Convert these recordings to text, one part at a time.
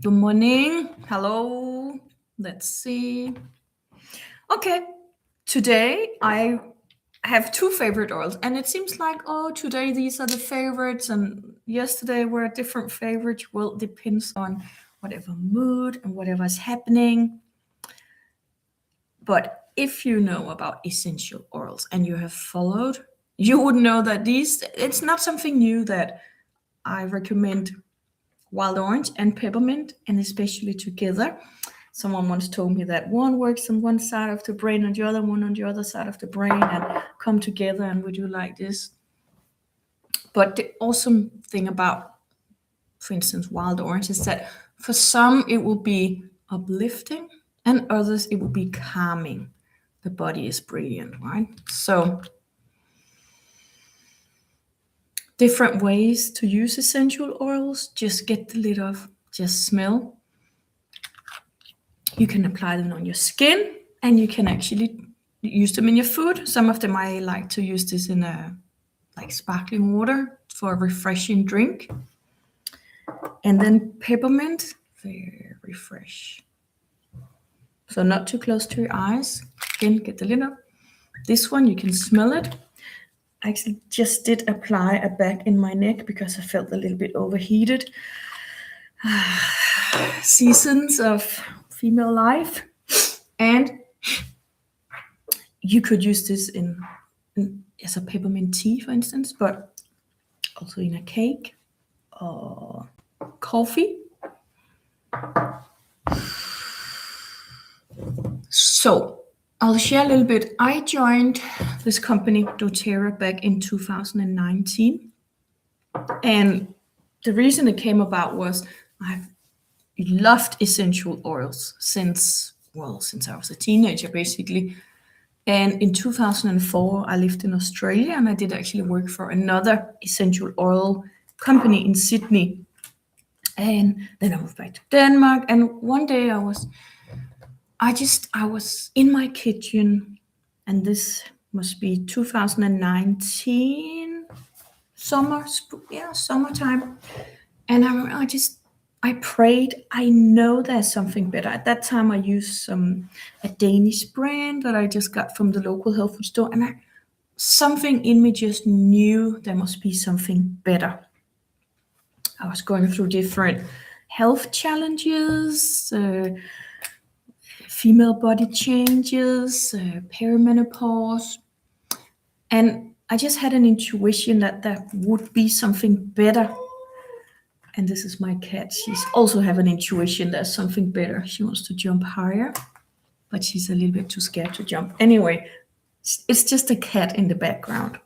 Good morning. Hello. Let's see. Okay. Today I have two favorite oils, and it seems like, oh, today these are the favorites, and yesterday were a different favorite. Well, it depends on whatever mood and whatever's happening. But if you know about essential oils and you have followed, you would know that it's not something new that I recommend wild orange and peppermint, and especially together. Someone once told me that one works on one side of the brain and the other one on the other side of the brain and come together and we do like this. But the awesome thing about, for instance, wild orange is that for some it will be uplifting and others it will be calming. The body is brilliant, right? So different ways to use essential oils. Just get the lid off, just smell. You can apply them on your skin and you can actually use them in your food. Some of them I like to use this in like sparkling water for a refreshing drink. And then peppermint, very fresh. So not too close to your eyes. Again, get the lid up. This one, you can smell it. I actually just did apply a bag in my neck because I felt a little bit overheated. Seasons of female life. And you could use this as a peppermint tea, for instance, but also in a cake or coffee. So I'll share a little bit. I joined this company, doTERRA, back in 2019. And the reason it came about was I've loved essential oils since I was a teenager, basically. And in 2004, I lived in Australia and I did actually work for another essential oil company in Sydney. And then I moved back to Denmark. And one day I was in my kitchen, and this must be 2019, summertime. And I prayed. I know there's something better. At that time, I used a Danish brand that I just got from the local health food store, and something in me just knew there must be something better. I was going through different health challenges, female body changes, perimenopause, and I just had an intuition that there would be something better. And this is my cat. She's also have an intuition there's something better. She wants to jump higher, but she's a little bit too scared to jump. Anyway, it's just a cat in the background.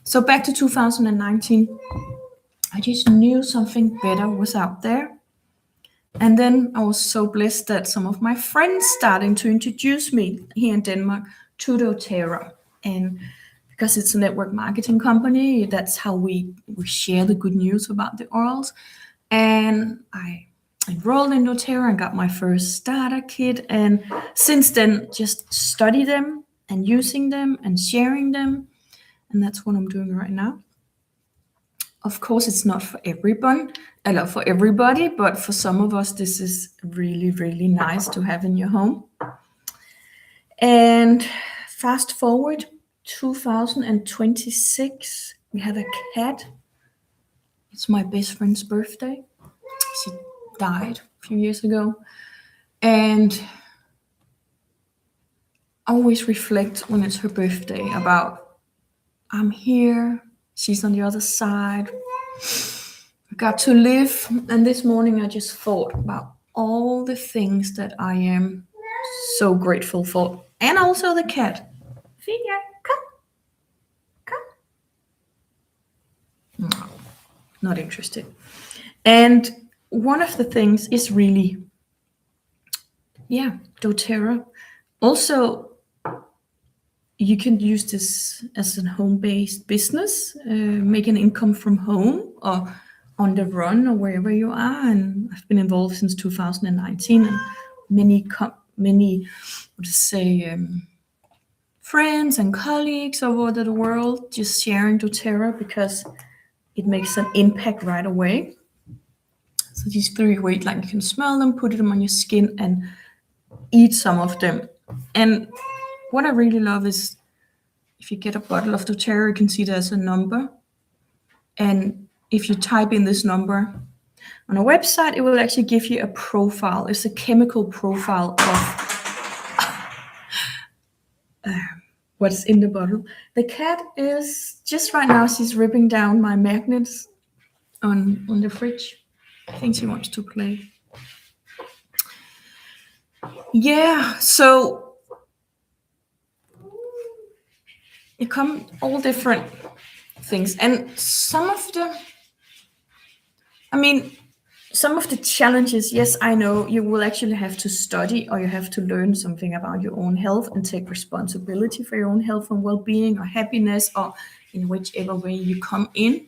So back to 2019, I just knew something better was out there. And then I was so blessed that some of my friends started to introduce me here in Denmark to doTERRA. And because it's a network marketing company, that's how we share the good news about the oils. And I enrolled in doTERRA and got my first starter kit. And since then, just study them and using them and sharing them. And that's what I'm doing right now. Of course, it's not for everybody, but for some of us, this is really, really nice to have in your home. And fast forward 2026, we had a cat. It's my best friend's birthday. She died a few years ago. And I always reflect when it's her birthday about, I'm here, she's on the other side. I got to live. And this morning I just thought about all the things that I am so grateful for. And also the cat. Fia, come. No, not interested. And one of the things is really, doTERRA. Also, you can use this as a home-based business, make an income from home or on the run or wherever you are. And I've been involved since 2019, and many friends and colleagues over the world just sharing doTERRA because it makes an impact right away. So So these 3 weight, like you can smell them, put them on your skin, and eat some of them. And what I really love is if you get a bottle of doTERRA, you can see there's a number. And if you type in this number on a website, it will actually give you a profile. It's a chemical profile of what's in the bottle. The cat is just right now, she's ripping down my magnets on the fridge. I think she wants to play. Yeah, so it come all different things. And some of the challenges, yes, I know you will actually have to study or you have to learn something about your own health and take responsibility for your own health and well-being or happiness or in whichever way you come in.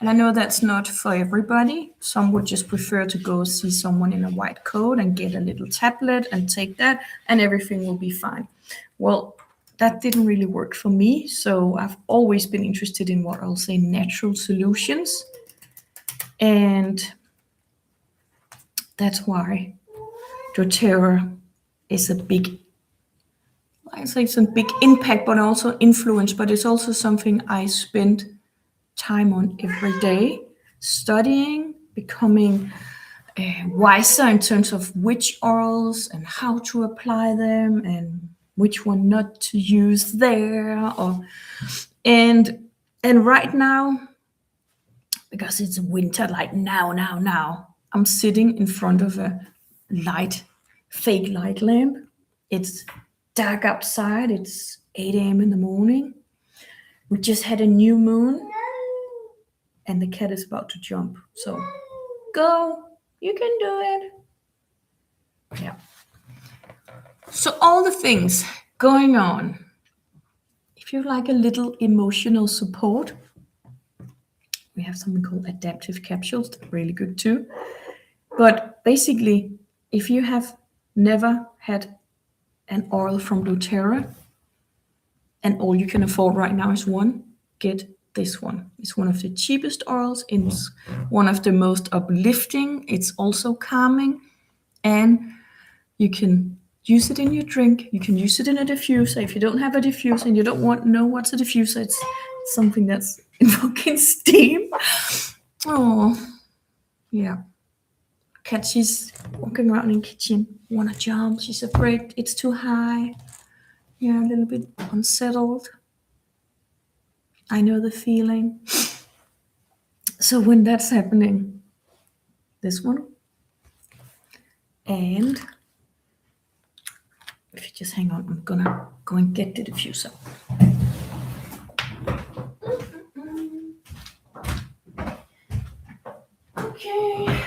And I know that's not for everybody. Some would just prefer to go see someone in a white coat and get a little tablet and take that and everything will be fine. Well, that didn't really work for me. So I've always been interested in what I'll say natural solutions. And that's why doTERRA is a big, I say it's a big impact, but also influence. But it's also something I spend time on every day, studying, becoming wiser in terms of which oils and how to apply them and which one not to use there. And right now, because it's winter, like now, I'm sitting in front of a fake light lamp. It's dark outside. It's 8 a.m. in the morning. We just had a new moon and the cat is about to jump. So go, you can do it. Yeah. So all the things going on. If you like a little emotional support, we have something called adaptive capsules. They're really good too. But basically, if you have never had an oil from doTERRA and all you can afford right now is one, get this one. It's one of the cheapest oils. It's one of the most uplifting. It's also calming. And you can use it in your drink. You can use it in a diffuser. If you don't have a diffuser and you don't know what's a diffuser, it's something that's invoking steam. Oh, yeah. Cat, she's walking around in the kitchen, wanna jump. She's afraid it's too high. Yeah, a little bit unsettled. I know the feeling. So when that's happening, this one. And if you just hang on, I'm gonna go and get the diffuser. Okay,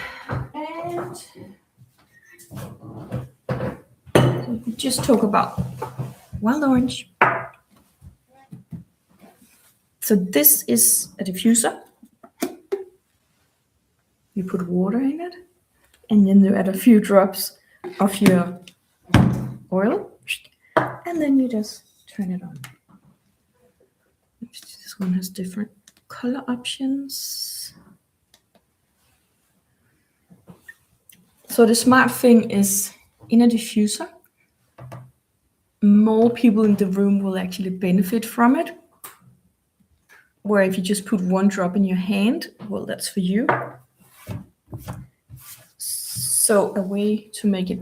and so we just talk about wild orange. So this is a diffuser. You put water in it, and then you add a few drops of your oil, and then you just turn it on. This one has different color options. So the smart thing is, in a diffuser, more people in the room will actually benefit from it. Where if you just put one drop in your hand, well, that's for you. So a way to make it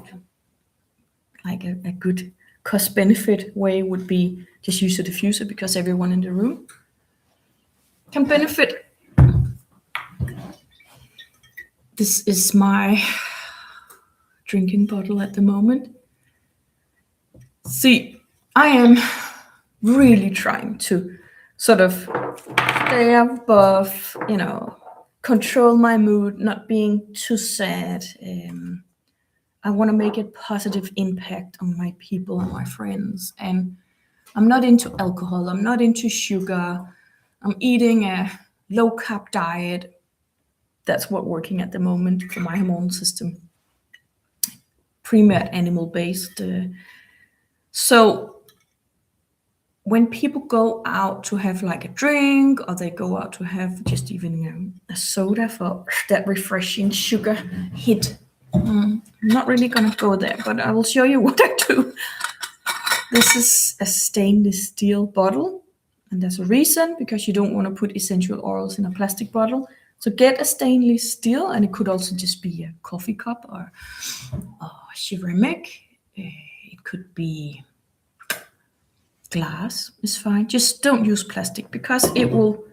like a good cost-benefit way would be just use a diffuser because everyone in the room can benefit. This is my drinking bottle at the moment. See, I am really trying to sort of stay above, control my mood, not being too sad. I want to make a positive impact on my people and my friends. And I'm not into alcohol. I'm not into sugar. I'm eating a low-carb diet. That's what's working at the moment for my hormone system. Pre-med animal-based. So when people go out to have like a drink, or they go out to have just even a soda for that refreshing sugar hit, I'm not really gonna go there, but I will show you what I do. This is a stainless steel bottle, and there's a reason, because you don't want to put essential oils in a plastic bottle. So get a stainless steel, and it could also just be a coffee cup or ceramic. It could be glass, is fine. Just don't use plastic, because it will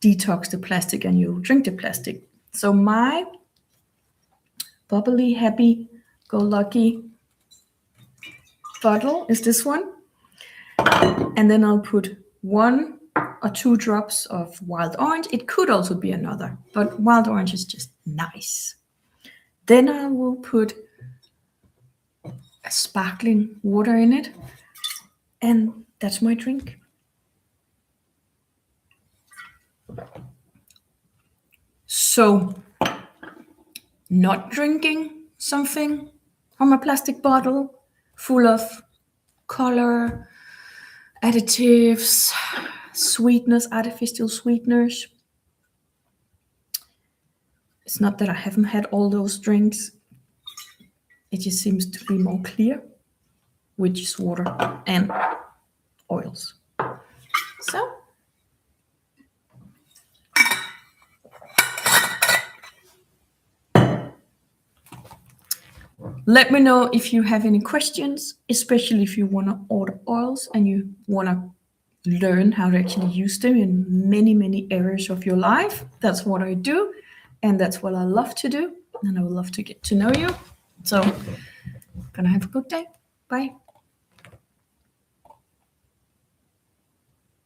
detox the plastic and you'll drink the plastic. So my bubbly, happy, go lucky bottle is this one. And then I'll put 1 or 2 drops of wild orange. It could also be another, but wild orange is just nice. Then I will put a sparkling water in it, and that's my drink. So, not drinking something from a plastic bottle full of color, additives, sweetness, artificial sweeteners. It's not that I haven't had all those drinks. It just seems to be more clear, which is water and oils. So, let me know if you have any questions, especially if you want to order oils and you want to learn how to actually use them in many, many areas of your life. That's what I do, and that's what I love to do, and I would love to get to know you. So, gonna have a good day. Bye.